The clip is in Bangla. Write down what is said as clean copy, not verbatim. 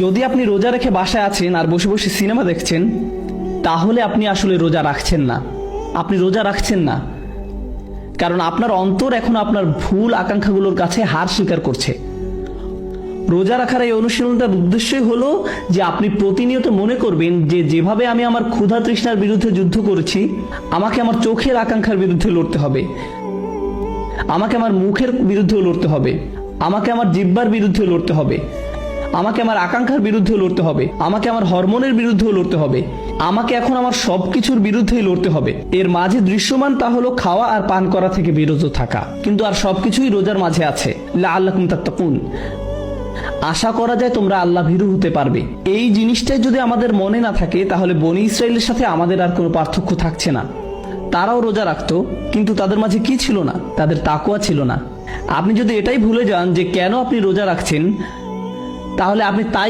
যদি আপনি রোজা রেখে বাসায় আছেন আর বসে বসে সিনেমা দেখছেন, তাহলে আপনি আসলে রোজা রাখছেন না। আপনি রোজা রাখছেন না, কারণ আপনার অন্তর এখন আপনার ভুল আকাঙ্ক্ষাগুলোর কাছে হার স্বীকার করছে। রোজা রাখার এই অনুশীলনটার উদ্দেশ্যই হলো যে আপনি প্রতিনিয়ত মনে করবেন যে যেভাবে আমি আমার ক্ষুধা তৃষ্ণার বিরুদ্ধে যুদ্ধ করেছি, আমাকে আমার চোখের আকাঙ্ক্ষার বিরুদ্ধে লড়তে হবে, আমাকে আমার মুখের বিরুদ্ধেও লড়তে হবে, আমাকে আমার জিহ্বার বিরুদ্ধে লড়তে হবে, আমাকে আমার আকাঙ্ক্ষার বিরুদ্ধে লড়তে হবে, আমাকে আমার হরমোনের বিরুদ্ধেও লড়তে হবে, আমাকে এখন আমার সবকিছুর বিরুদ্ধেই লড়তে হবে। এর মাঝে দৃশ্যমান তা হলো খাওয়া আর পান করা থেকে বিরত থাকা, কিন্তু আর সবকিছুই রোজার মাঝে আছে। লাআল্লাকুম তাত্তাকুন, আশা করা যায় তোমরা আল্লাহ ভীরু হতে পারবে। এই জিনিসটাই যদি আমাদের মনে না থাকে, তাহলে বনি ইসরায়েলের সাথে আমাদের আর কোনো পার্থক্য থাকছে না। তারাও রোজা রাখতো, কিন্তু তাদের মাঝে কি ছিল না? তাদের তাকওয়া ছিল না। আপনি যদি এটাই ভুলে যান যে কেন আপনি রোজা রাখছেন, তাহলে আপনি তাই